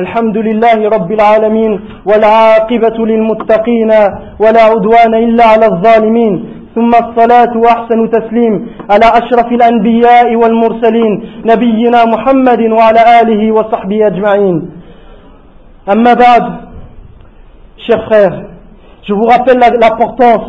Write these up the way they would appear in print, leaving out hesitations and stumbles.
الحمد لله رب العالمين والعاقبة للمتقين ولا عدوان إلا على الظالمين ثم الصلاة وأحسن تسليم على أشرف الأنبياء والمرسلين نبينا محمد وعلى آله وصحبه أجمعين. أما بعد, chers frères, je vous rappelle l'importance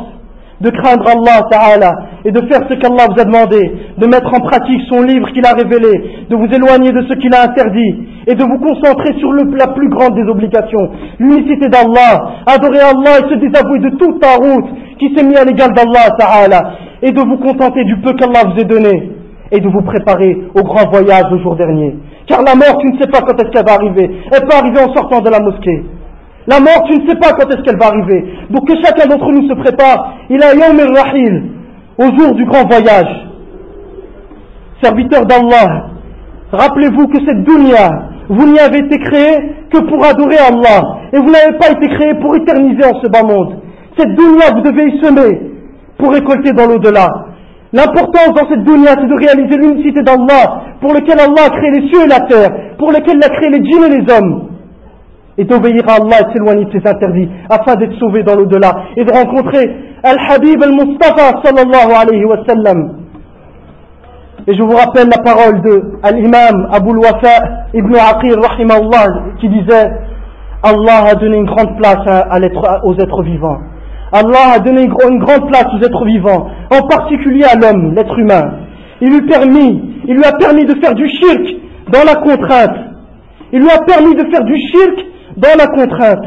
de craindre Allah Ta'ala et de faire ce qu'Allah vous a demandé, de mettre en pratique son livre qu'il a révélé, de vous éloigner de ce qu'il a interdit et de vous concentrer sur la plus grande des obligations, l'unicité d'Allah, adorer Allah et se désavouer de toute ta route qui s'est mis à l'égal d'Allah Ta'ala, et de vous contenter du peu qu'Allah vous a donné et de vous préparer au grand voyage le jour dernier. Car la mort, tu ne sais pas quand est-ce qu'elle va arriver. Elle peut arriver en sortant de la mosquée. La mort, tu ne sais pas quand est-ce qu'elle va arriver. Donc que chacun d'entre nous se prépare. Il a Yawm al-Rahil, au jour du grand voyage. Serviteurs d'Allah, rappelez-vous que cette dunya, vous n'y avez été créé que pour adorer Allah. Et vous n'avez pas été créé pour éterniser en ce bas monde. Cette dunya, vous devez y semer pour récolter dans l'au-delà. L'importance dans cette dunya, c'est de réaliser l'unicité d'Allah, pour lequel Allah a créé les cieux et la terre, pour lequel il a créé les djinns et les hommes. Et d'obéir à Allah et de s'éloigner de ses interdits, afin d'être sauvé dans l'au-delà, et de rencontrer Al-Habib Al-Mustafa sallallahu alayhi wa sallam. Et je vous rappelle la parole de Al-Imam Abu al-Wafa ibn Aqir rahimahullah, qui disait: Allah a donné une grande place aux êtres vivants. Allah a donné une grande place aux êtres vivants, en particulier à l'homme, l'être humain. Il lui a permis de faire du shirk dans la contrainte. Il lui a permis de faire du shirk dans la contrainte.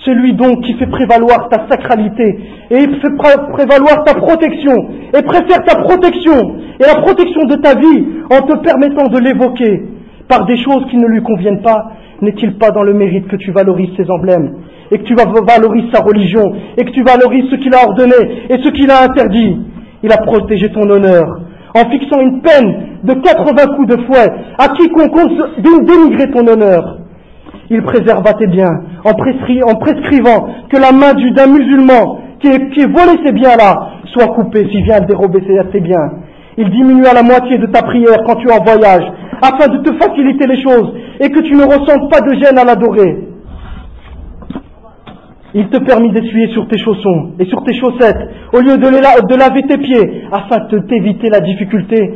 Celui donc qui fait prévaloir ta sacralité et fait prévaloir ta protection et préfère ta protection et la protection de ta vie en te permettant de l'évoquer par des choses qui ne lui conviennent pas, n'est-il pas dans le mérite que tu valorises ses emblèmes et que tu valorises sa religion et que tu valorises ce qu'il a ordonné et ce qu'il a interdit? Il a protégé ton honneur en fixant une peine de 80 coups de fouet à quiconque dénigrer ton honneur. Il préserva tes biens en prescrivant que la main d'un musulman qui ait volé ces biens-là soit coupée s'il vient dérober tes biens. Il diminua la moitié de ta prière quand tu es en voyage, afin de te faciliter les choses et que tu ne ressentes pas de gêne à l'adorer. Il te permit d'essuyer sur tes chaussons et sur tes chaussettes au lieu de laver tes pieds, afin de t'éviter la difficulté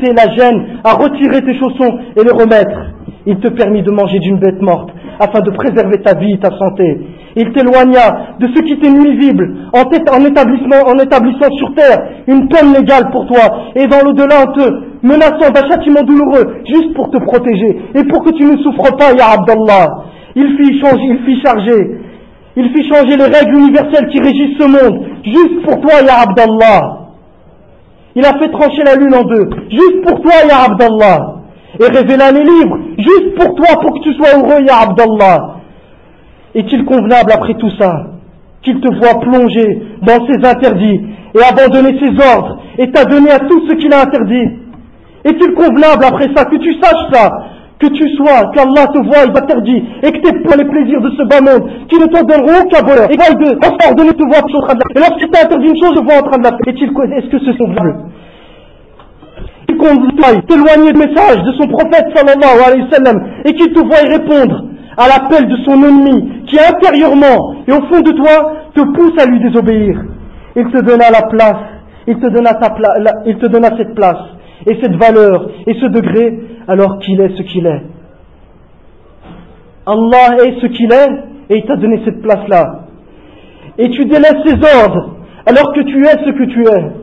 et la gêne à retirer tes chaussons et les remettre. Il te permit de manger d'une bête morte afin de préserver ta vie et ta santé. Il t'éloigna de ce qui était nuisible en établissant sur terre une peine légale pour toi et dans l'au-delà en te menaçant d'un châtiment douloureux juste pour te protéger et pour que tu ne souffres pas, ya Abdallah. Il fit changer les règles universelles qui régissent ce monde juste pour toi, ya Abdallah. Il a fait trancher la lune en deux juste pour toi, ya Abdallah. Et révéla les livres juste pour toi, pour que tu sois heureux, ya Abdallah. Est-il convenable après tout ça qu'il te voie plonger dans ses interdits et abandonner ses ordres et t'adonner à tout ce qu'il a interdit? Est-il convenable après ça que tu saches ça, qu'Allah te voie interdit et que t'aies pas les plaisirs de ce bas monde qui ne t'en donneront aucun bonheur et ordonner te voir en train de la faire, et lorsqu'il t'a interdit une chose, je vois en train de la faire? Est-ce que c'est convenable? Il convient t'éloigner du message de son prophète sallallahu alayhi wa sallam et qu'il te voie répondre à l'appel de son ennemi qui intérieurement et au fond de toi te pousse à lui désobéir. Il te donna la place, il te donna cette place et cette valeur et ce degré alors qu'il est ce qu'il est. Allah est ce qu'il est et il t'a donné cette place-là. Et tu délaisses ses ordres alors que tu es ce que tu es.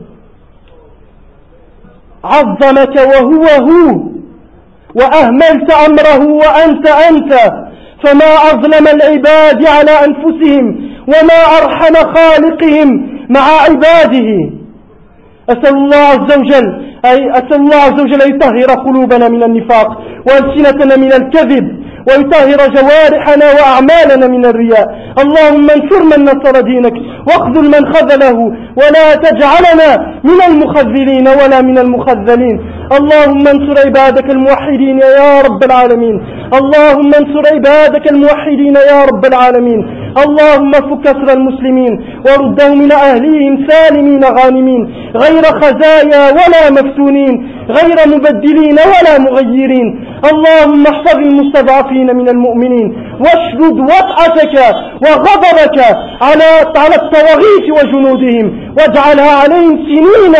عظمك وهو هو وأهملت أمره وأنت أنت فما أظلم العباد على أنفسهم وما أرحم خالقهم مع عباده. أسأل الله عز وجل أن يطهر قلوبنا من النفاق وألسنتنا من الكذب ويطهر جوارحنا وأعمالنا من الرياء. اللهم انصر من نصر دينك واخذل من خذله ولا تجعلنا من المخذلين ولا من المخذلين. اللهم انصر عبادك الموحدين يا رب العالمين. اللهم انصر عبادك الموحدين يا رب العالمين. اللهم فك أسر المسلمين وردهم إلى أهليهم سالمين غانمين غير خزايا ولا مفتونين غير مبدلين ولا مغيرين. اللهم احفظ المستضعفين من المؤمنين واشدد وطأتك وغضبك على الطواغيت وجنودهم واجعلها عليهم سنين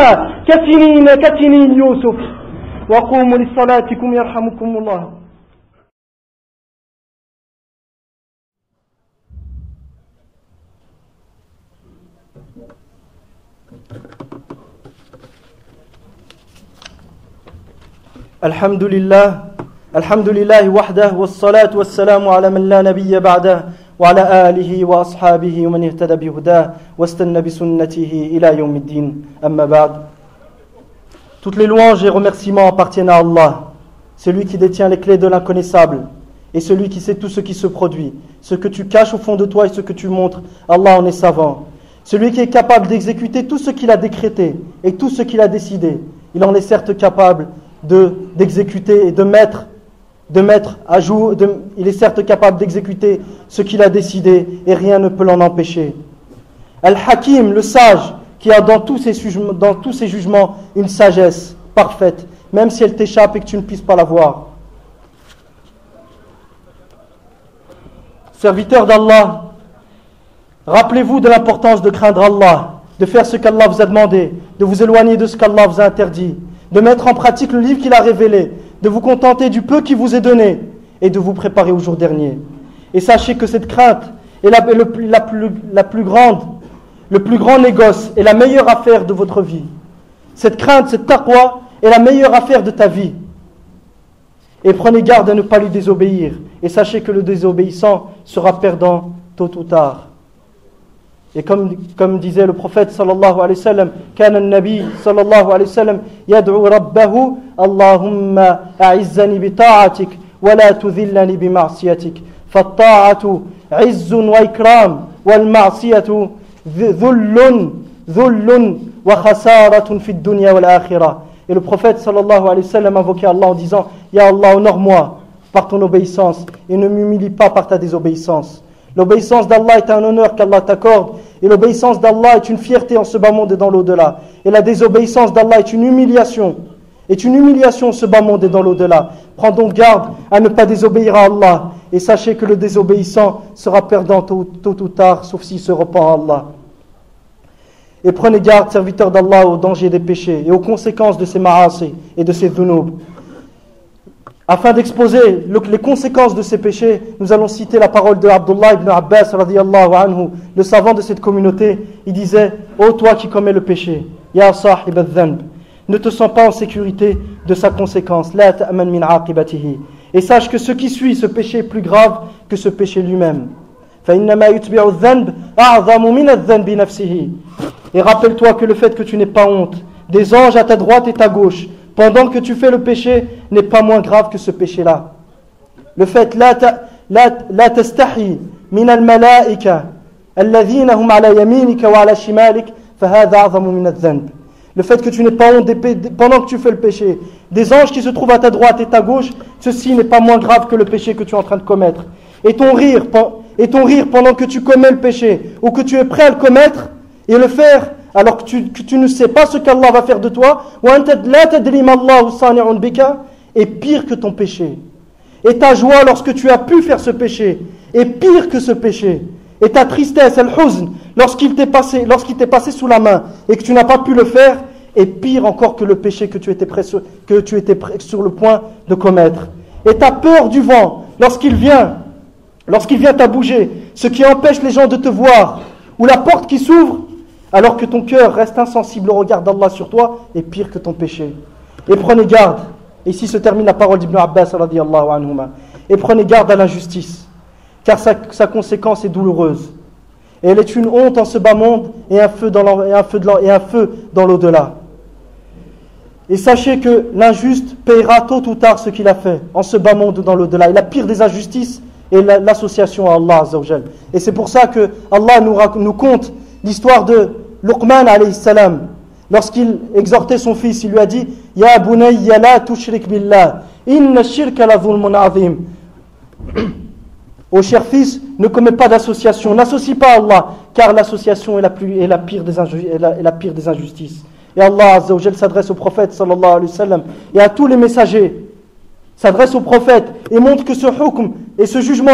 كسنين يوسف. وقوموا لصلاتكم يرحمكم الله. الحمد لله وحده والصلاة والسلام على من لا نبي بعده وعلى آله وأصحابه ومن اهتدى بهداه واستنى بسنته إلى يوم الدين أما بعد. Toutes les louanges et remerciements appartiennent à Allah, celui qui détient les clés de l'inconnaissable et celui qui sait tout ce qui se produit, ce que tu caches au fond de toi et ce que tu montres. Allah en est savant. Celui qui est capable d'exécuter tout ce qu'il a décrété et tout ce qu'il a décidé, il en est certes capable d'exécuter et de mettre à jour, il est certes capable d'exécuter ce qu'il a décidé et rien ne peut l'en empêcher. Al-Hakim, le sage, qui a dans tous ses jugements une sagesse parfaite, même si elle t'échappe et que tu ne puisses pas la voir. Serviteurs d'Allah, rappelez-vous de l'importance de craindre Allah, de faire ce qu'Allah vous a demandé, de vous éloigner de ce qu'Allah vous a interdit, de mettre en pratique le livre qu'il a révélé, de vous contenter du peu qui vous est donné et de vous préparer au jour dernier. Et sachez que cette crainte est le plus grand négoce et la meilleure affaire de votre vie. Cette crainte, cette taqwa est la meilleure affaire de ta vie. Et prenez garde à ne pas lui désobéir. Et sachez que le désobéissant sera perdant tôt ou tard. Et comme disait le prophète sallallahu alayhi wa sallam, كان النبي صلى الله عليه وسلم يدعو ربه اللهم أعزني بطاعتك ولا تذلني بمعصيتك فالطاعة عز وإكرام والمعصية ذل وخسارة في الدنيا والآخرة. Et le prophète sallallahu alayhi wa sallam invoquait Allah en disant, Ya Allah, honore-moi par ton obéissance et ne m'humilie pas par ta désobéissance. L'obéissance d'Allah est un honneur qu'Allah t'accorde et l'obéissance d'Allah est une fierté en ce bas monde et dans l'au-delà. Et la désobéissance d'Allah est une humiliation en ce bas monde et dans l'au-delà. Prends donc garde à ne pas désobéir à Allah et sachez que le désobéissant sera perdant tôt ou tard, sauf s'il se repent à Allah. Et prenez garde, serviteurs d'Allah, aux dangers des péchés et aux conséquences de ces ma'asi et de ces dhunub. Afin d'exposer les conséquences de ces péchés, nous allons citer la parole de Abdullah ibn Abbas radiyallahu anhu, le savant de cette communauté. Il disait, ô toi qui commets le péché, ya sahib al-dhanb, ne te sens pas en sécurité de sa conséquence, la ta'man min aqibatihi. Et sache que ce qui suit ce péché est plus grave que ce péché lui-même. Fa innama yutbi'u al-dhanb a'zamu min al-dhanbi nafsihi. Et rappelle-toi que le fait que tu n'aies pas honte des anges à ta droite et ta gauche pendant que tu fais le péché n'est pas moins grave que ce péché-là. Le fait la tastahi min al-malaika alladhina hum ala yaminika wa ala shimalik fahadha a'zamu min adh-dhanb. Le fait que tu n'aies pas honte pendant que tu fais le péché des anges qui se trouvent à ta droite et ta gauche, ceci n'est pas moins grave que le péché que tu es en train de commettre. Et ton rire pendant que tu commets le péché ou que tu es prêt à le commettre et le faire alors que tu ne sais pas ce qu'Allah va faire de toi, est pire que ton péché. Et ta joie lorsque tu as pu faire ce péché est pire que ce péché. Et ta tristesse, al-huzn, lorsqu'il t'est passé sous la main et que tu n'as pas pu le faire, est pire encore que le péché que tu étais sur le point de commettre. Et ta peur du vent, lorsqu'il vient à bouger, ce qui empêche les gens de te voir, ou la porte qui s'ouvre, alors que ton cœur reste insensible au regard d'Allah sur toi, est pire que ton péché. Et prenez garde, et ici se termine la parole d'Ibn Abbas radiyallahu anhuma, et prenez garde à l'injustice, car sa conséquence est douloureuse. Et elle est une honte en ce bas monde et un feu dans l'au-delà. Et sachez que l'injuste paiera tôt ou tard ce qu'il a fait en ce bas monde ou dans l'au-delà. Et la pire des injustices est l'association à Allah Azza wa Jal. Et c'est pour ça que Allah nous conte l'histoire de Luqman alayhi salam. Lorsqu'il exhortait son fils, il lui a dit: Ya bunayya la tushrik billah, inna shirka la dhulmun azim. Ô cher fils, ne commets pas d'association, n'associe pas à Allah, car l'association est la pire des injustices. Et Allah Azza wa Jal s'adresse au prophète sallallahu alayhi wa sallam et à tous les messagers, s'adresse au prophète et montre que ce hukm et ce jugement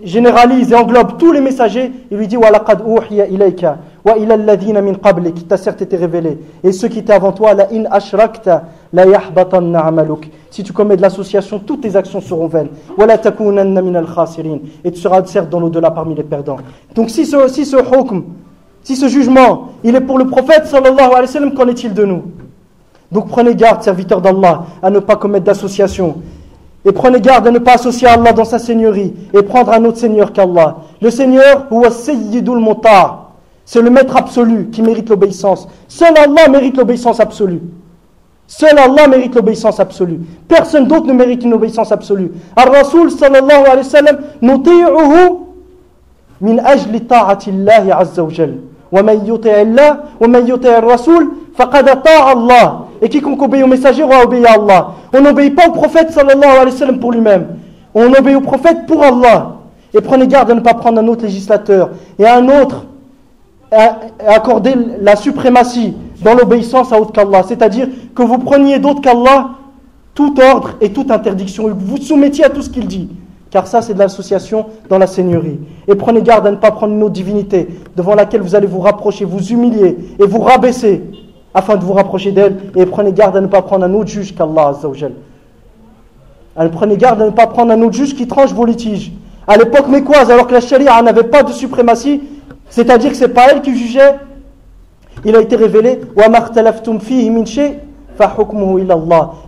généralise et englobe tous les messagers. Il lui dit وَلَقَدْ أُوحِيَ إِلَيْكَ وَإِلَى الَّذِينَ مِنْ قَبْلِكَ, qui t'a certes été révélé, et ceux qui étaient avant toi, la in ashrakta la yahbatanna amaluk, si tu commets de l'association, toutes tes actions seront vaines, wala takunanna min al-khasirin, et tu seras certes dans l'au-delà parmi les perdants. Donc si ce hukm, si ce jugement, il est pour le prophète sallallahu alayhi wa sallam, qu'en est-il de nous? Donc prenez garde, serviteurs d'Allah, à ne pas commettre d'association. Et prenez garde à ne pas associer Allah dans sa seigneurie et prendre un autre seigneur qu'Allah. Le Seigneur, huwa sayyidul muta', c'est le maître absolu qui mérite l'obéissance. Seul Allah mérite l'obéissance absolue. Seul Allah mérite l'obéissance absolue. Personne d'autre ne mérite une obéissance absolue. Ar-Rasul sallallahu alayhi wa sallam, nuti'uhu min ajli ta'ati Allahi azza wa jal. Wa man yuti'i Allah, wa man yuti'i ar-Rasul, faqad ata'a Allah. Et quiconque obéit au messager aura obéi à Allah. On n'obéit pas au prophète sallallahu alayhi wa sallam pour lui-même. On obéit au prophète pour Allah. Et prenez garde à ne pas prendre un autre législateur et un autre à accorder la suprématie dans l'obéissance à autre qu'Allah. C'est-à-dire que vous preniez d'autre qu'Allah tout ordre et toute interdiction. Et vous soumettiez à tout ce qu'il dit. Car ça, c'est de l'association dans la seigneurie. Et prenez garde à ne pas prendre une autre divinité devant laquelle vous allez vous rapprocher, vous humilier et vous rabaisser afin de vous rapprocher d'elle. Et prenez garde à ne pas prendre un autre juge qu'Allah Azza wa Jal. Prenez garde à ne pas prendre un autre juge qui tranche vos litiges. À l'époque mécoise, alors que la charia n'avait pas de suprématie, c'est-à-dire que ce n'est pas elle qui jugeait, il a été révélé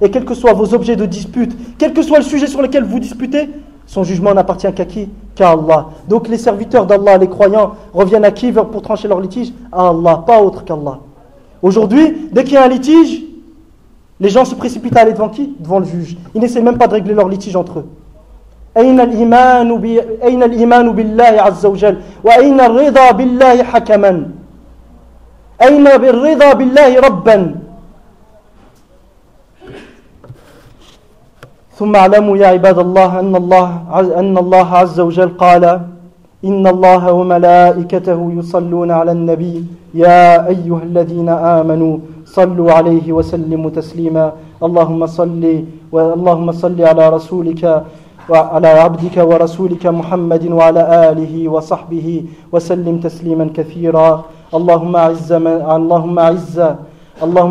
et quels que soient vos objets de dispute, quel que soit le sujet sur lequel vous disputez, son jugement n'appartient qu'à qui? Qu'à Allah. Donc les serviteurs d'Allah, les croyants, reviennent à qui pour trancher leur litige? À Allah, pas autre qu'Allah. Aujourd'hui, dès qu'il y a un litige, les gens se précipitent à aller devant qui? Devant le juge. Ils n'essaient même pas de régler leur litige entre eux. أين الإيمان بالله عز وجل وأين الرضا بالله حكما أين الرضا بالله ربا ثم اعلموا يا عباد الله أن الله عز وجل قال إن الله وملائكته يصلون على النبي يا أيها الذين آمنوا صلوا عليه وسلموا تسليما اللهم صل على رسولك وعلى عبدك ورسولك محمد وعلى آله وصحبه وسلم تسليما كثيرا اللهم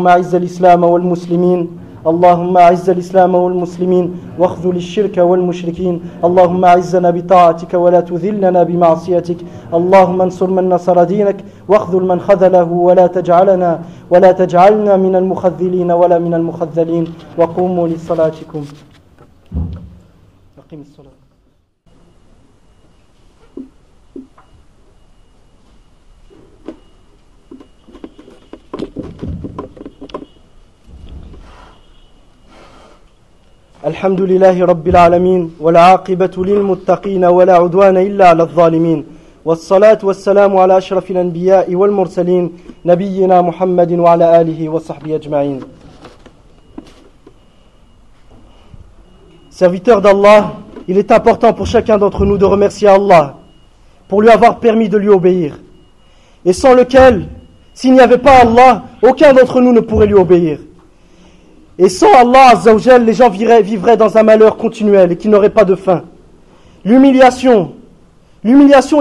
أعز الإسلام والمسلمين اللهم أعز الإسلام والمسلمين واخذل الشرك والمشركين اللهم أعزنا بطاعتك ولا تذلنا بمعصيتك اللهم انصر من نصر دينك واخذل من خذله ولا تجعلنا من المخذلين ولا من المخذلين وقوموا لصلاتكم أقم الصلاة. الحمد لله رب العالمين والعاقبة للمتقين ولا عدوان إلا على الظالمين والصلاة والسلام على أشرف الأنبياء والمرسلين نبينا محمد وعلى آله وصحبه أجمعين. Serviteurs d'Allah, il est important pour chacun d'entre nous de remercier Allah pour lui avoir permis de lui obéir. Et sans lequel, s'il n'y avait pas Allah, aucun d'entre nous ne pourrait lui obéir. Et sans Allah Azza wa Jal, les gens vivraient dans un malheur continuel et qui n'aurait pas de fin. L'humiliation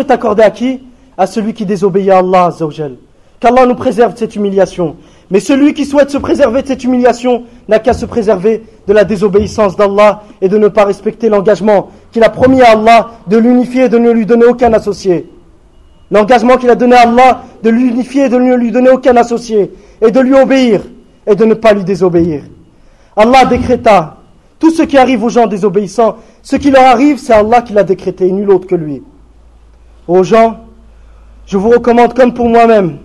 est accordée à qui? À celui qui désobéit à Allah Azza wa Jal. Qu'Allah nous préserve de cette humiliation. Mais celui qui souhaite se préserver de cette humiliation n'a qu'à se préserver de la désobéissance d'Allah et de ne pas respecter l'engagement qu'il a promis à Allah de l'unifier et de ne lui donner aucun associé. L'engagement qu'il a donné à Allah de l'unifier et de ne lui donner aucun associé et de lui obéir et de ne pas lui désobéir. Allah décréta tout ce qui arrive aux gens désobéissants, ce qui leur arrive, c'est Allah qui l'a décrété et nul autre que lui. Aux gens, je vous recommande comme pour moi-même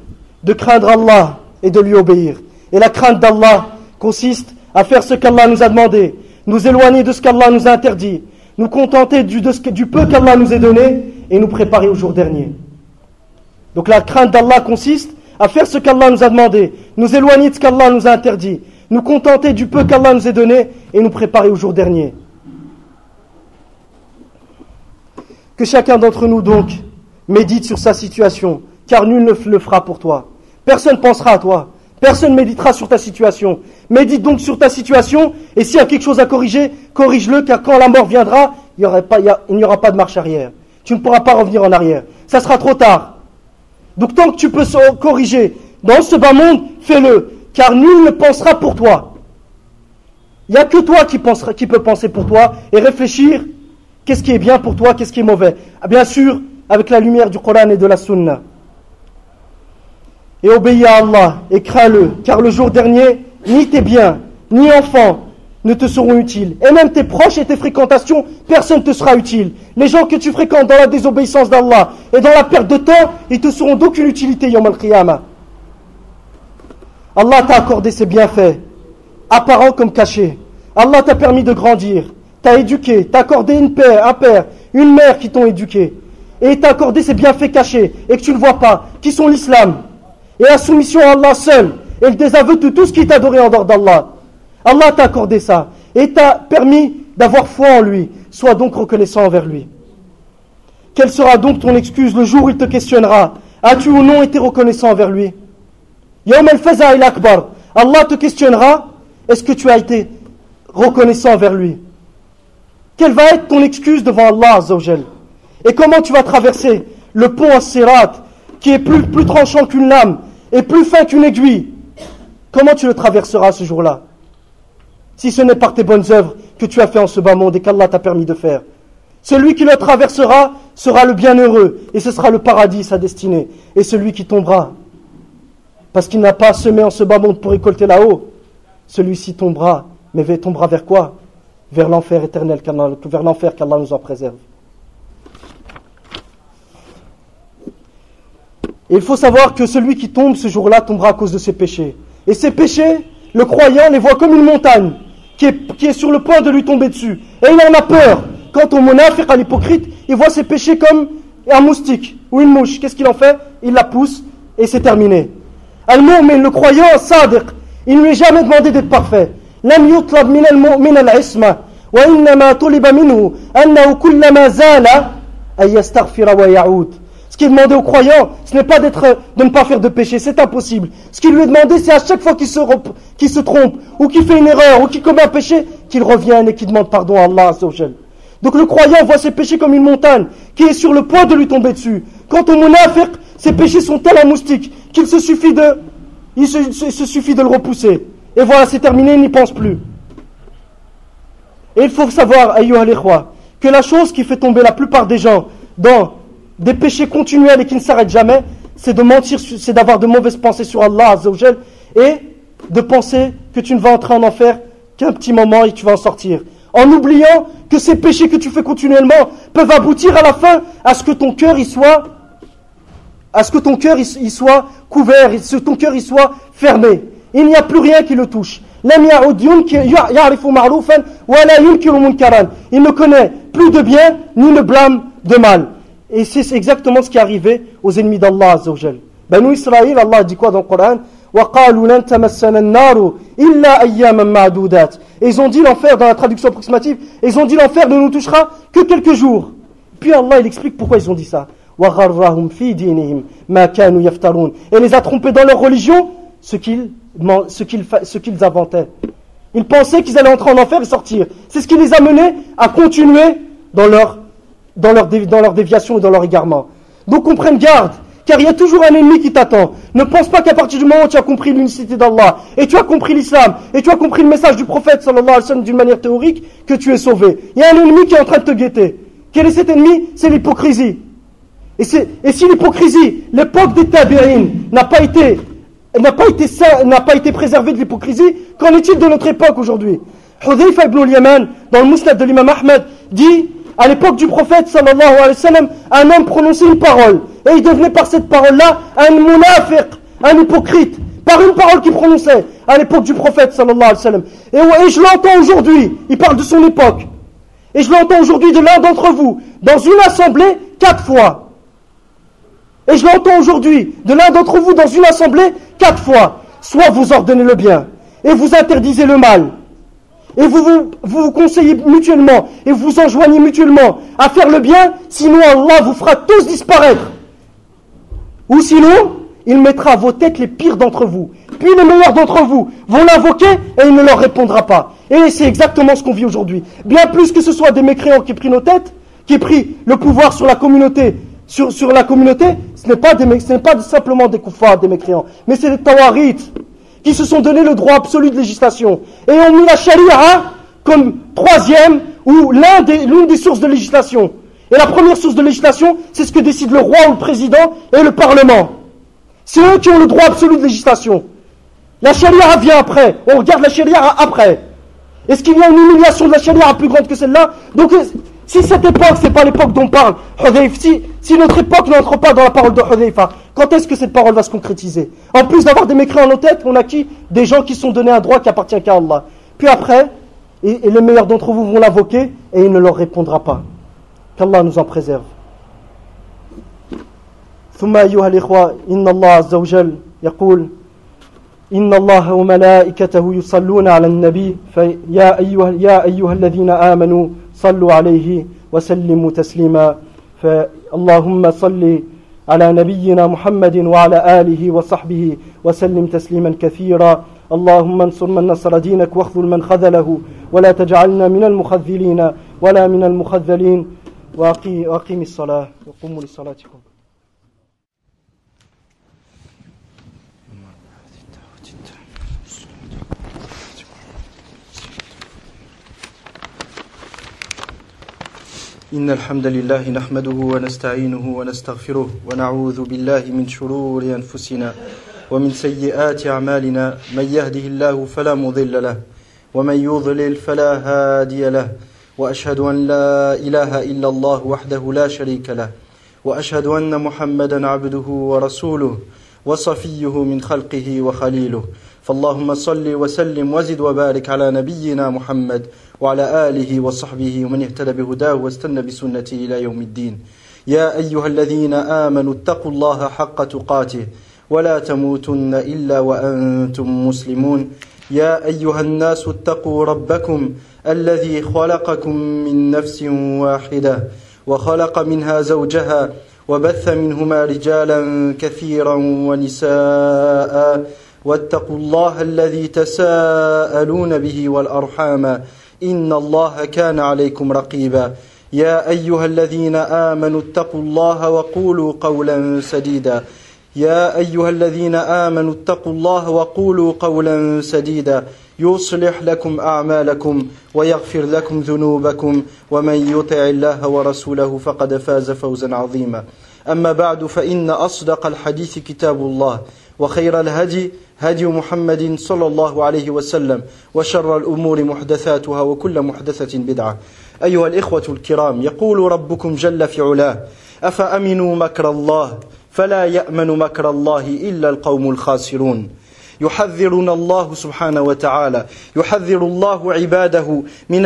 de craindre Allah et de lui obéir. Et la crainte d'Allah consiste à faire ce qu'Allah nous a demandé, nous éloigner de ce qu'Allah nous a interdit, nous contenter du peu qu'Allah nous a donné et nous préparer au jour dernier. Donc la crainte d'Allah consiste à faire ce qu'Allah nous a demandé, nous éloigner de ce qu'Allah nous a interdit, nous contenter du peu qu'Allah nous a donné et nous préparer au jour dernier. Que chacun d'entre nous donc médite sur sa situation, car nul ne le fera pour toi. Personne ne pensera à toi. Personne ne méditera sur ta situation. Médite donc sur ta situation, et s'il y a quelque chose à corriger, corrige-le, car quand la mort viendra, il n'y aura pas de marche arrière. Tu ne pourras pas revenir en arrière. Ça sera trop tard. Donc tant que tu peux corriger dans ce bas monde, fais-le, car nul ne pensera pour toi. Il n'y a que toi qui peut penser pour toi et réfléchir qu'est-ce qui est bien pour toi, qu'est-ce qui est mauvais. Bien sûr, avec la lumière du Coran et de la Sunna. Et obéis à Allah et crains-le, car le jour dernier, ni tes biens, ni enfants ne te seront utiles. Et même tes proches et tes fréquentations, personne ne te sera utile. Les gens que tu fréquentes dans la désobéissance d'Allah et dans la perte de temps, ils te seront d'aucune utilité, Yawm al-Qiyamah. Allah t'a accordé ses bienfaits, apparents comme cachés. Allah t'a permis de grandir, t'a éduqué, t'a accordé un père, une mère qui t'ont éduqué. Et t'a accordé ses bienfaits cachés et que tu ne vois pas, qui sont l'islam. Et la soumission à Allah seul, et le désaveu de tout ce qui est adoré en dehors d'Allah. Allah t'a accordé ça, et t'a permis d'avoir foi en lui. Sois donc reconnaissant envers lui. Quelle sera donc ton excuse le jour où il te questionnera? As-tu ou non été reconnaissant envers lui? Yawm al-Faza'il Akbar, Allah te questionnera, est-ce que tu as été reconnaissant envers lui? Quelle va être ton excuse devant Allah Azza wa Jal? Et comment tu vas traverser le pont as-Sirat, qui est plus tranchant qu'une lame et plus fin qu'une aiguille? Comment tu le traverseras ce jour-là, si ce n'est par tes bonnes œuvres que tu as fait en ce bas monde et qu'Allah t'a permis de faire? Celui qui le traversera sera le bienheureux, et ce sera le paradis, sa destinée. Et celui qui tombera, parce qu'il n'a pas semé en ce bas monde pour récolter là-haut, celui-ci tombera, mais tombera vers quoi? Vers l'enfer éternel, vers l'enfer qu'Allah nous en préserve. Et il faut savoir que celui qui tombe ce jour-là tombera à cause de ses péchés. Et ces péchés, le croyant les voit comme une montagne qui est sur le point de lui tomber dessus. Et il en a peur. Quant au munafiq, à l'hypocrite, il voit ses péchés comme un moustique ou une mouche. Qu'est-ce qu'il en fait? Il la pousse et c'est terminé. Al-mu'min, le croyant, sadiq, il ne lui est jamais demandé d'être parfait. Lam yutlab min al-mu'min al-isma wa innama tuliba minhu annahu kullama zala ay yastaghfira wa ya'ud. Ce qui est demandé au croyant, ce n'est pas de ne pas faire de péché, c'est impossible. Ce qui lui est demandé, c'est à chaque fois qu'il se trompe, ou qu'il fait une erreur, ou qu'il commet un péché, qu'il revienne et qu'il demande pardon à Allah Azza wa Jal. Donc le croyant voit ses péchés comme une montagne, qui est sur le point de lui tomber dessus. Quant au munafiq, ses péchés sont tels un moustique, qu'il se suffit de le repousser. Et voilà, c'est terminé, il n'y pense plus. Et il faut savoir, ayyuha al-ikhwa, que la chose qui fait tomber la plupart des gens dans des péchés continuels et qui ne s'arrêtent jamais, c'est de mentir, c'est d'avoir de mauvaises pensées sur Allah Azza wa Jal et de penser que tu ne vas entrer en enfer qu'un petit moment et tu vas en sortir. En oubliant que ces péchés que tu fais continuellement peuvent aboutir à la fin à ce que ton cœur y soit, couvert, ton cœur y soit fermé. Il n'y a plus rien qui le touche. Il ne connaît plus de bien ni ne blâme de mal. Et c'est exactement ce qui est arrivé aux ennemis d'Allah Azza wa Jal. Banu Israël, Allah dit quoi dans le Coran? Et ils ont dit l'enfer, dans la traduction approximative, ils ont dit l'enfer ne nous touchera que quelques jours. Puis Allah il explique pourquoi ils ont dit ça. Et les a trompés dans leur religion ce qu'ils inventaient. Ils pensaient qu'ils allaient entrer en enfer et sortir. C'est ce qui les a menés à continuer dans leur déviation et dans leur égarement. Donc on prenne garde, car il y a toujours un ennemi qui t'attend. Ne pense pas qu'à partir du moment où tu as compris l'unicité d'Allah, et tu as compris l'islam, et tu as compris le message du prophète sallallahu alayhi wa sallam d'une manière théorique, que tu es sauvé. Il y a un ennemi qui est en train de te guetter. Quel est cet ennemi? C'est l'hypocrisie. Et si l'hypocrisie, l'époque des tabi'in, n'a pas été préservée de l'hypocrisie, qu'en est-il de notre époque aujourd'hui? Hudhayfa ibn al-Yaman, dans le Musnad de l'imam Ahmed, dit: à l'époque du prophète sallallahu alayhi wa sallam, un homme prononçait une parole et il devenait par cette parole-là un munafiq, un hypocrite, par une parole qu'il prononçait à l'époque du prophète sallallahu alayhi wa sallam. Et je l'entends aujourd'hui, il parle de son époque, et je l'entends aujourd'hui de l'un d'entre vous dans une assemblée 4 fois. Et je l'entends aujourd'hui de l'un d'entre vous dans une assemblée 4 fois. Soit vous ordonnez le bien et vous interdisez le mal, et vous conseillez mutuellement et vous vous enjoignez mutuellement à faire le bien, sinon Allah vous fera tous disparaître. Ou sinon, il mettra à vos têtes les pires d'entre vous. Puis les meilleurs d'entre vous vont l'invoquer et il ne leur répondra pas. Et c'est exactement ce qu'on vit aujourd'hui. Bien plus que ce soit des mécréants qui aient pris nos têtes, qui aient pris le pouvoir sur la communauté, sur la communauté, ce n'est pas simplement des koufars, des mécréants, mais c'est des tawarites qui se sont donné le droit absolu de législation et ont mis la charia comme troisième ou l'une des sources de législation. Et la première source de législation, c'est ce que décide le roi ou le président et le parlement. C'est eux qui ont le droit absolu de législation. La charia vient après. On regarde la charia après. Est-ce qu'il y a une humiliation de la charia plus grande que celle-là? Donc, si cette époque, c'est pas l'époque dont parle Hudayf, si notre époque n'entre pas dans la parole de Hudayfa, quand est-ce que cette parole va se concrétiser? En plus d'avoir des mécréants en nos têtes, on a qui? Des gens qui sont donnés un droit qui appartient qu'à Allah. Puis après, et les meilleurs d'entre vous vont l'invoquer et il ne leur répondra pas. Qu'Allah nous en préserve. ثم أيها الإخوة إن الله عز وجل يقول إن الله وملائكته يصلون على النبي فيا أيها الذين آمنوا صلوا عليه وسلموا تسليما فاللهم صل على نبينا محمد وعلى آله وصحبه وسلم تسليما كثيرا اللهم انصر من نصر دينك واخذل من خذله ولا تجعلنا من المخذلين ولا من المخذلين وأقيم الصلاة وقوموا لصلاتكم. إن الحمد لله نحمده ونستعينه ونستغفره ونعوذ بالله من شرور أنفسنا ومن سيئات أعمالنا من يهده الله فلا مضل له ومن يضلل فلا هادي له وأشهد أن لا إله إلا الله وحده لا شريك له وأشهد أن محمدا عبده ورسوله وصفيه من خلقه وخليله فاللهم صل وسلم وزد وبارك على نبينا محمد وعلى آله وصحبه ومن اهتدى بهداه واستنى بسنته إلى يوم الدين يا أيها الذين آمنوا اتقوا الله حق تقاته ولا تموتن إلا وأنتم مسلمون يا أيها الناس اتقوا ربكم الذي خلقكم من نفس واحدة وخلق منها زوجها وبث منهما رجالا كثيرا ونساء واتقوا الله الذي تساءلون به والأرحام إن الله كان عليكم رقيبا يا أيها الذين آمنوا اتقوا الله وقولوا قولا سديدا يا أيها الذين آمنوا اتقوا الله وقولوا قولا سديدا يصلح لكم أعمالكم ويغفر لكم ذنوبكم ومن يطع الله ورسوله فقد فاز فوزا عظيما أما بعد فإن أصدق الحديث كتاب الله وخير الهدي هدي محمد صلى الله عليه وسلم وشر الأمور محدثاتها وكل محدثة بدعة أيها الإخوة الكرام يقول ربكم جل في علاه أفأمنوا مكر الله فلا يأمن مكر الله إلا القوم الخاسرون يحذرنا الله سبحانه وتعالى يحذر الله عباده من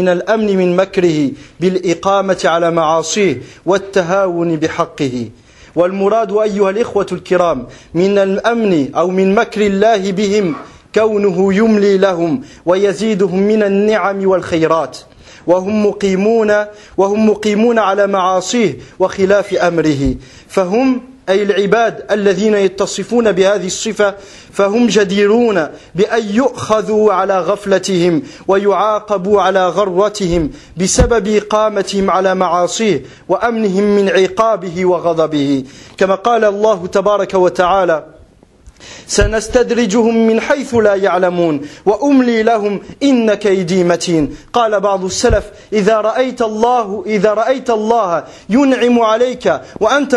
الأمن من مكره بالإقامة على معاصيه والتهاون بحقه والمراد أيها الإخوة الكرام من الأمن أو من مكر الله بهم كونه يملي لهم ويزيدهم من النعم والخيرات وهم مقيمون على معاصيه وخلاف أمره فهم أي العباد الذين يتصفون بهذه الصفة فهم جديرون بأن يؤخذوا على غفلتهم ويعاقبوا على غرتهم بسبب إقامتهم على معاصيه وأمنهم من عقابه وغضبه كما قال الله تبارك وتعالى سنستدرجهم من حيث لا يعلمون وأملي لهم إن كيدي متين قال بعض السلف إذا رأيت الله ينعم عليك وأنت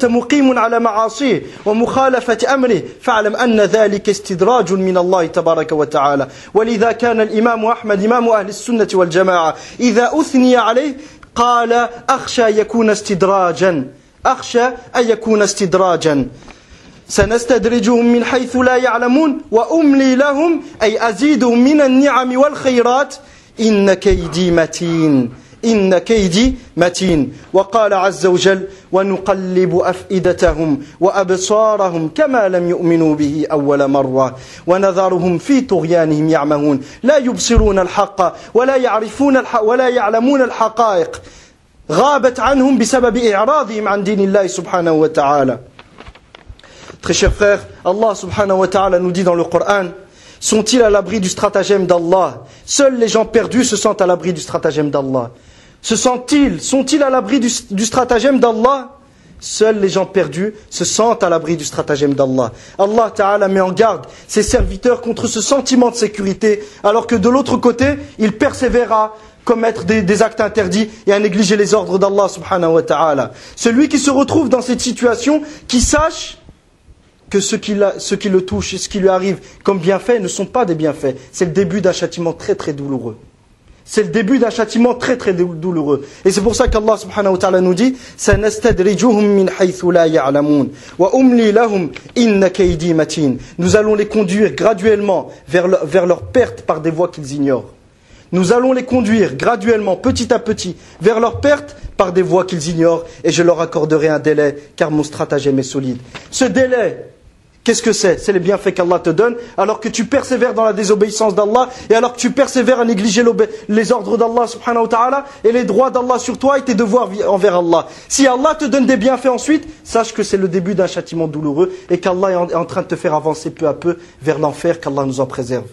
مقيم على معاصيه ومخالفة أمره فاعلم أن ذلك استدراج من الله تبارك وتعالى ولذا كان الإمام أحمد إمام أهل السنة والجماعة إذا أثني عليه قال أخشى أن يكون استدراجا سنستدرجهم من حيث لا يعلمون وأملي لهم أي أزيدهم من النعم والخيرات إن كيدي متين إن كيدي متين وقال عز وجل ونقلب أفئدتهم وأبصارهم كما لم يؤمنوا به أول مرة ونذرهم في طغيانهم يعمهون لا يبصرون الحق ولا يعرفون الحق ولا يعلمون الحقائق غابت عنهم بسبب إعراضهم عن دين الله سبحانه وتعالى. Très chers frères, Allah subhanahu wa ta'ala nous dit dans le Coran: sont-ils à l'abri du stratagème d'Allah? Seuls les gens perdus se sentent à l'abri du stratagème d'Allah. Sont-ils à l'abri du stratagème d'Allah? Seuls les gens perdus se sentent à l'abri du stratagème d'Allah. Allah Ta'ala met en garde ses serviteurs contre ce sentiment de sécurité, alors que de l'autre côté, ils persévèrent à commettre des actes interdits et à négliger les ordres d'Allah Subhanahu wa Ta'ala. Celui qui se retrouve dans cette situation, qui sache que ce qui le touche et ce qui lui arrive comme bienfaits ne sont pas des bienfaits. C'est le début d'un châtiment très très douloureux. C'est le début d'un châtiment très très douloureux. Et c'est pour ça qu'Allah subhanahu wa ta'ala nous dit سَنَسْتَدْرِجُهُمْ مِنْ حَيْثُ لَا يَعْلَمُونَ وَأُمْلِي لَهُمْ إِنَّ كَيْدِي مَتِينٌ. Nous allons les conduire graduellement vers leur perte par des voies qu'ils ignorent. Nous allons les conduire graduellement, petit à petit, vers leur perte par des voies qu'ils ignorent, et je leur accorderai un délai, car mon stratagème est solide. Ce délai, qu'est-ce que c'est? C'est les bienfaits qu'Allah te donne, alors que tu persévères dans la désobéissance d'Allah, et alors que tu persévères à négliger les ordres d'Allah subhanahu wa ta'ala, et les droits d'Allah sur toi et tes devoirs envers Allah. Si Allah te donne des bienfaits ensuite, sache que c'est le début d'un châtiment douloureux, et qu'Allah est en train de te faire avancer peu à peu vers l'enfer, qu'Allah nous en préserve.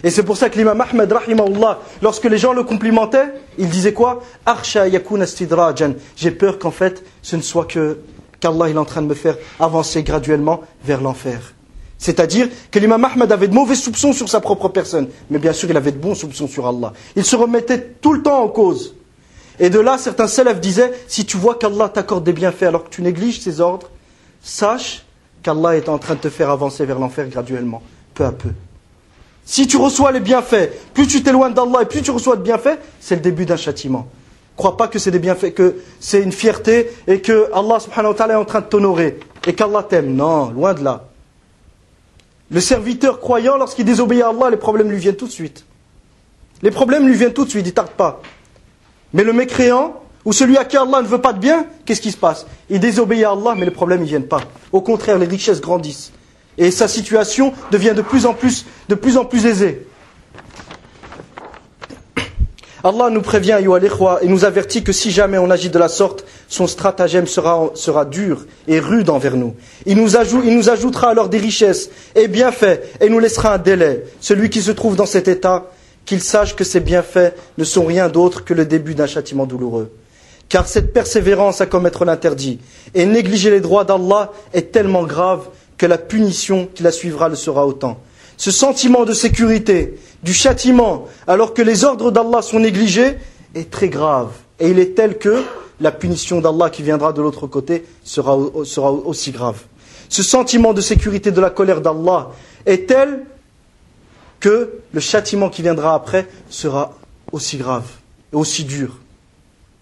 Et c'est pour ça que l'imam Ahmed, rahimahullah, lorsque les gens le complimentaient, il disait quoi? Akhsha yakuna istidrajan. J'ai peur qu'en fait, ce ne soit qu'Allah est en train de me faire avancer graduellement vers l'enfer. C'est-à-dire que l'imam Ahmed avait de mauvais soupçons sur sa propre personne, mais bien sûr il avait de bons soupçons sur Allah. Il se remettait tout le temps en cause. Et de là, certains salafs disaient, si tu vois qu'Allah t'accorde des bienfaits alors que tu négliges ses ordres, sache qu'Allah est en train de te faire avancer vers l'enfer graduellement, peu à peu. Si tu reçois les bienfaits, plus tu t'éloignes d'Allah et plus tu reçois de bienfaits, c'est le début d'un châtiment. Crois pas que c'est des bienfaits, que c'est une fierté et que Allah subhanahu wa ta'ala est en train de t'honorer et qu'Allah t'aime. Non, loin de là. Le serviteur croyant, lorsqu'il désobéit à Allah, les problèmes lui viennent tout de suite. Les problèmes lui viennent tout de suite, il ne tarde pas. Mais le mécréant, ou celui à qui Allah ne veut pas de bien, qu'est-ce qui se passe? Il désobéit à Allah, mais les problèmes ne viennent pas. Au contraire, les richesses grandissent. Et sa situation devient de plus en plus aisée. Allah nous prévient, et nous avertit que si jamais on agit de la sorte, son stratagème sera dur et rude envers nous. Il nous ajoutera alors des richesses et bienfaits et nous laissera un délai. Celui qui se trouve dans cet état, qu'il sache que ces bienfaits ne sont rien d'autre que le début d'un châtiment douloureux. Car cette persévérance à commettre l'interdit et négliger les droits d'Allah est tellement grave que la punition qui la suivra le sera autant. Ce sentiment de sécurité, du châtiment, alors que les ordres d'Allah sont négligés, est très grave. Et il est tel que la punition d'Allah qui viendra de l'autre côté sera aussi grave. Ce sentiment de sécurité de la colère d'Allah est tel que le châtiment qui viendra après sera aussi grave et aussi dur.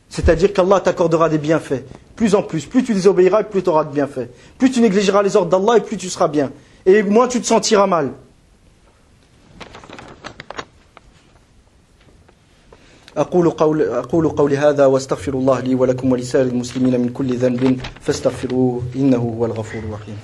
C'est-à-dire qu'Allah t'accordera des bienfaits. Plus en plus. Plus tu désobéiras, plus tu auras de bienfaits. Plus tu négligeras les ordres d'Allah et plus tu seras bien. Et moins tu te sentiras mal. أقول قولي هذا واستغفر الله لي ولكم ولسائر المسلمين من كل ذنب فاستغفروه إنه هو الغفور الرحيم.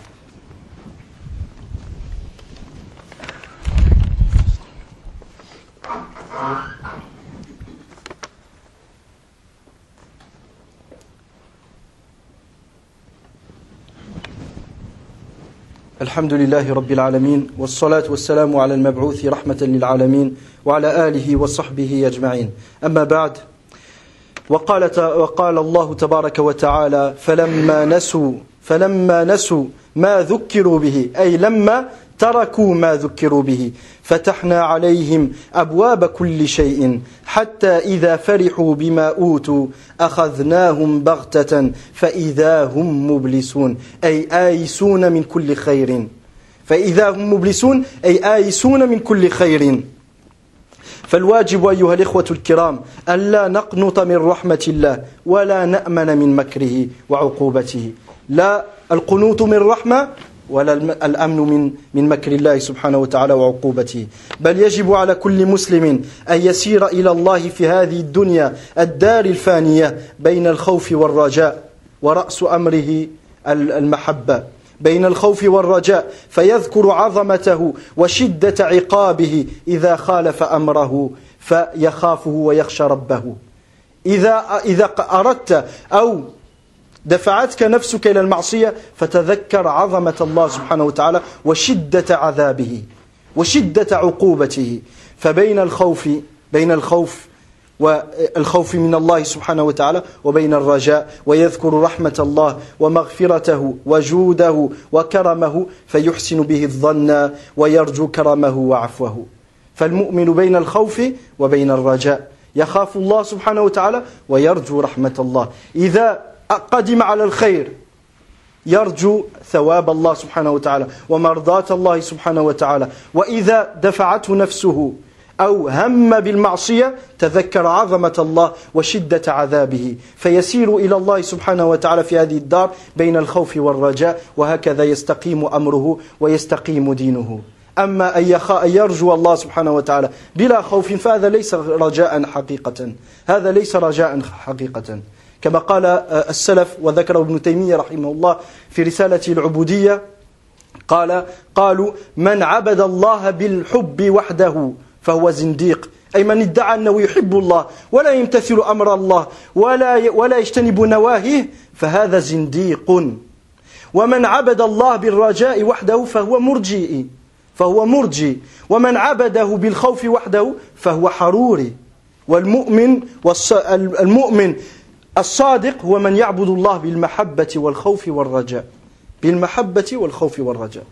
الحمد لله رب العالمين والصلاة والسلام على المبعوث رحمة للعالمين وعلى آله وصحبه أجمعين أما بعد وقال الله تبارك وتعالى فلما نسوا ما ذكروا به أي لما تركوا ما ذكروا به فتحنا عليهم أبواب كل شيء حتى إذا فرحوا بما أوتوا أخذناهم بغتة فإذا هم مبلسون أي آيسون من كل خير فإذا هم مبلسون أي آيسون من كل خير. فالواجب أيها الإخوة الكرام ألا نقنط من رحمة الله ولا نأمن من مكره وعقوبته. لا القنوط من رحمة ولا الأمن من مكر الله سبحانه وتعالى وعقوبته. بل يجب على كل مسلم أن يسير إلى الله في هذه الدنيا الدار الفانية بين الخوف والرجاء، ورأس أمره المحبة، بين الخوف والرجاء، فيذكر عظمته وشدة عقابه إذا خالف أمره فيخافه ويخشى ربه. إذا أردت أو دفعتك نفسك إلى المعصية فتذكر عظمة الله سبحانه وتعالى وشدة عذابه وشدة عقوبته. فبين الخوف والخوف من الله سبحانه وتعالى وبين الرجاء، ويذكر رحمة الله ومغفرته وجوده وكرمه فيحسن به الظن ويرجو كرمه وعفوه. فالمؤمن بين الخوف وبين الرجاء، يخاف الله سبحانه وتعالى ويرجو رحمة الله. إذا قدم على الخير يرجو ثواب الله سبحانه وتعالى ومرضاة الله سبحانه وتعالى، وإذا دفعته نفسه أو هم بالمعصية تذكر عظمة الله وشدة عذابه فيسير إلى الله سبحانه وتعالى في هذه الدار بين الخوف والرجاء، وهكذا يستقيم أمره ويستقيم دينه. أما أن يرجو الله سبحانه وتعالى بلا خوف فهذا ليس رجاء حقيقة، هذا ليس رجاء حقيقة. كما قال السلف وذكره ابن تيمية رحمه الله في رسالة العبودية، قالوا من عبد الله بالحب وحده فهو زنديق، أي من ادعى أنه يحب الله ولا يمتثل أمر الله ولا يجتنب نواهيه فهذا زنديق. ومن عبد الله بالرجاء وحده فهو مرجئ، ومن عبده بالخوف وحده فهو حروري. والمؤمن الصادق هو من يعبد الله بالمحبة والخوف والرجاء، بالمحبة والخوف والرجاء.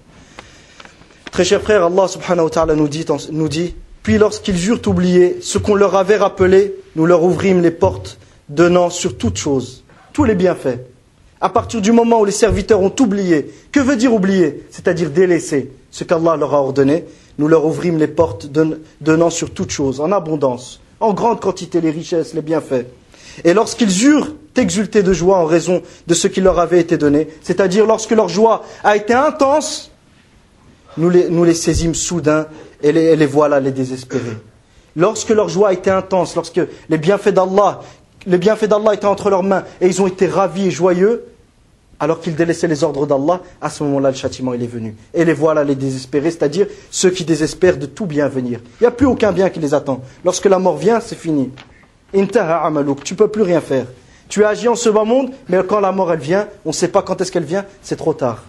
Très cher frère, Allah subhanahu wa ta'ala nous dit, puis lorsqu'ils eurent oublié ce qu'on leur avait rappelé, nous leur ouvrîmes les portes donnant sur toutes choses, tous les bienfaits. À partir du moment où les serviteurs ont oublié, que veut dire oublier? C'est-à-dire délaisser ce qu'Allah leur a ordonné, nous leur ouvrîmes les portes donnant sur toutes choses, en abondance, en grande quantité, les richesses, les bienfaits. Et lorsqu'ils eurent exulté de joie en raison de ce qui leur avait été donné, c'est-à-dire lorsque leur joie a été intense, nous les saisîmes soudain et les voilà les désespérés. Lorsque leur joie a été intense, lorsque les bienfaits d'Allah étaient entre leurs mains et ils ont été ravis et joyeux, alors qu'ils délaissaient les ordres d'Allah, à ce moment-là le châtiment il est venu. Et les voilà les désespérés, c'est-à-dire ceux qui désespèrent de tout bien venir. Il n'y a plus aucun bien qui les attend. Lorsque la mort vient, c'est fini. Intaha amalouk, tu ne peux plus rien faire. Tu as agi en ce bas monde, mais quand la mort elle vient, on ne sait pas quand est-ce qu'elle vient, c'est trop tard.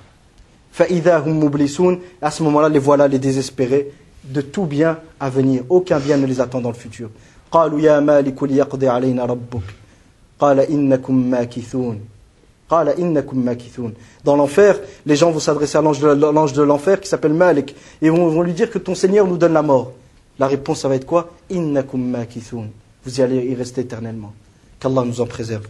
Fa'idha hum mublisoun, à ce moment-là, les voilà les désespérés de tout bien à venir. Aucun bien ne les attend dans le futur. Qalu ya maliku liyaqdi alayna rabbuk. Qala innakum makithun. Qala innakum makithun. Dans l'enfer, les gens vont s'adresser à l'ange de l'enfer qui s'appelle Malik et vont lui dire que ton Seigneur nous donne la mort. La réponse, ça va être quoi? Innakum makithun. Vous y allez y rester éternellement. Qu'Allah nous en préserve.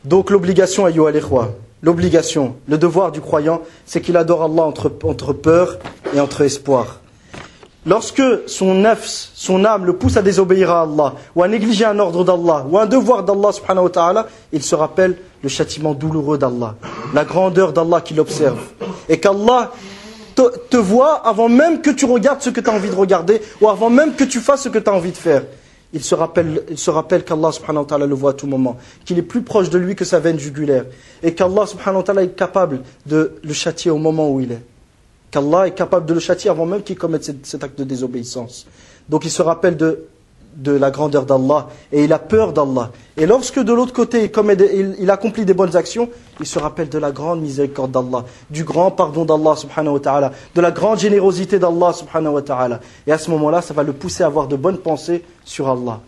Donc l'obligation, ayyuha al-ikhwa, l'obligation, le devoir du croyant, c'est qu'il adore Allah entre peur et entre espoir. Lorsque son nafs, son âme le pousse à désobéir à Allah, ou à négliger un ordre d'Allah, ou un devoir d'Allah subhanahu wa ta'ala, il se rappelle le châtiment douloureux d'Allah, la grandeur d'Allah qu'il observe. Et qu'Allah te voit avant même que tu regardes ce que tu as envie de regarder, ou avant même que tu fasses ce que tu as envie de faire. Il se rappelle qu'Allah subhanahu wa ta'ala le voit à tout moment, qu'il est plus proche de lui que sa veine jugulaire, et qu'Allah subhanahu wa ta'ala est capable de le châtier au moment où il est. Qu'Allah est capable de le châtier avant même qu'il commette cet acte de désobéissance. Donc il se rappelle de la grandeur d'Allah et il a peur d'Allah. Et lorsque de l'autre côté il accomplit des bonnes actions, il se rappelle de la grande miséricorde d'Allah, du grand pardon d'Allah subhanahu wa ta'ala, de la grande générosité d'Allah subhanahu wa ta'ala. Et à ce moment-là, ça va le pousser à avoir de bonnes pensées sur Allah.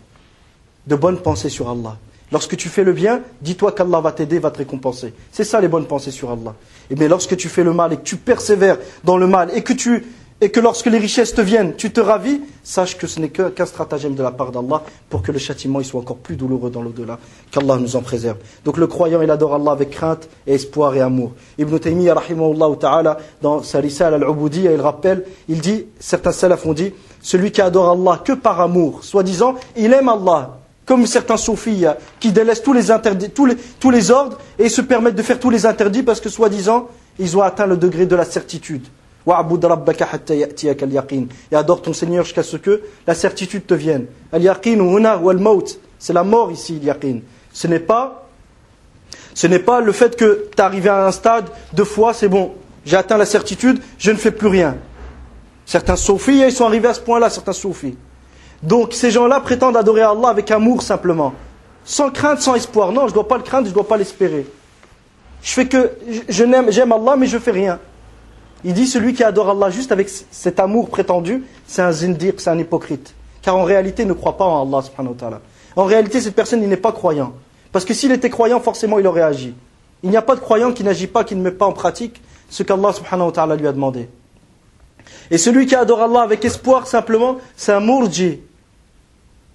De bonnes pensées sur Allah. Lorsque tu fais le bien, dis-toi qu'Allah va t'aider, va te récompenser. C'est ça les bonnes pensées sur Allah. Et bien lorsque tu fais le mal et que tu persévères dans le mal et que lorsque les richesses te viennent, tu te ravis, sache que ce n'est qu'un stratagème de la part d'Allah pour que le châtiment il soit encore plus douloureux dans l'au-delà. Qu'Allah nous en préserve. Donc le croyant, il adore Allah avec crainte et espoir et amour. Ibn Taymiyyah, rahimahullah ta'ala, dans sa risale al-Ubudiyya, il rappelle, il dit, certains salafs ont dit, celui qui adore Allah que par amour, soi-disant, il aime Allah. Comme certains soufis qui délaissent tous les interdits, tous les ordres et se permettent de faire tous les interdits parce que soi-disant, ils ont atteint le degré de la certitude. وَعْبُدْ رَبَّكَ حَتَّى يَأْتِيَكَ الْيَقِينُ. Et adore ton Seigneur jusqu'à ce que la certitude te vienne. Al-yaqin huna wal maut. C'est la mort ici, al-yaqin. Ce n'est pas le fait que tu es arrivé à un stade de foi, c'est bon, j'ai atteint la certitude, je ne fais plus rien. Certains soufis, ils sont arrivés à ce point-là, certains soufis. Donc ces gens-là prétendent adorer Allah avec amour simplement. Sans crainte, sans espoir. Non, je ne dois pas le craindre, je ne dois pas l'espérer. J'aime Allah, mais je ne fais rien. Il dit celui qui adore Allah juste avec cet amour prétendu, c'est un zindiq, c'est un hypocrite. Car en réalité, il ne croit pas en Allah subhanahu wa ta'ala. En réalité, cette personne, il n'est pas croyant. Parce que s'il était croyant, forcément, il aurait agi. Il n'y a pas de croyant qui n'agit pas, qui ne met pas en pratique ce qu'Allah subhanahu wa ta'ala lui a demandé. Et celui qui adore Allah avec espoir, simplement, c'est un murji.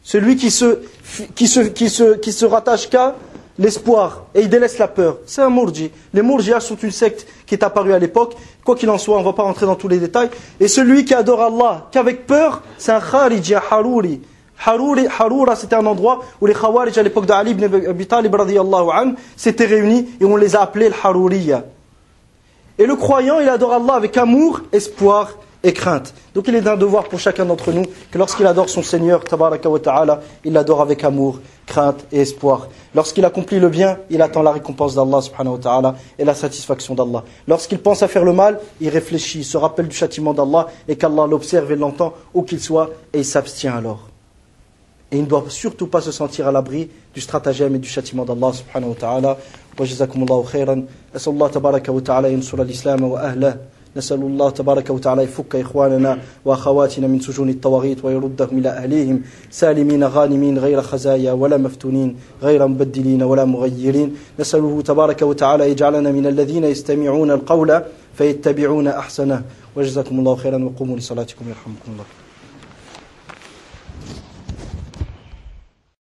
Celui qui se rattache qu'à l'espoir et il délaisse la peur. C'est un murji. Les murjias sont une secte qui est apparue à l'époque. Quoi qu'il en soit, on ne va pas rentrer dans tous les détails. Et celui qui adore Allah qu'avec peur, c'est un khariji, un harouri. Haroura, c'était un endroit où les khawarij à l'époque d'Ali ibn Abi Talib radiyallahu anhu s'étaient réunis et on les a appelés le harouriya. Et le croyant, il adore Allah avec amour, espoir et crainte. Donc il est d'un devoir pour chacun d'entre nous que lorsqu'il adore son Seigneur, tabaraka wa ta'ala, il l'adore avec amour, crainte et espoir. Lorsqu'il accomplit le bien, il attend la récompense d'Allah subhanahu wa ta'ala et la satisfaction d'Allah. Lorsqu'il pense à faire le mal, il réfléchit, il se rappelle du châtiment d'Allah et qu'Allah l'observe et l'entend où qu'il soit et il s'abstient alors. Et il ne doit surtout pas se sentir à l'abri du stratagème et du châtiment d'Allah subhanahu wa ta'ala. Wa jazakumullahu khairan. Asallahu tabaraka wa ta'ala yansura l'islam wa ahlah. نسأل الله تبارك وتعالى يفك إخواننا وأخواتنا من سجون الطواغيت ويردهم إلى أهليهم سالمين غانمين غير خزايا ولا مفتونين غير مبدلين ولا مغيرين. نسأله تبارك وتعالى يجعلنا من الذين يستمعون القول فيتبعون أحسنه. وجزاكم الله خيرا وقوموا لصلاتكم يرحمكم الله.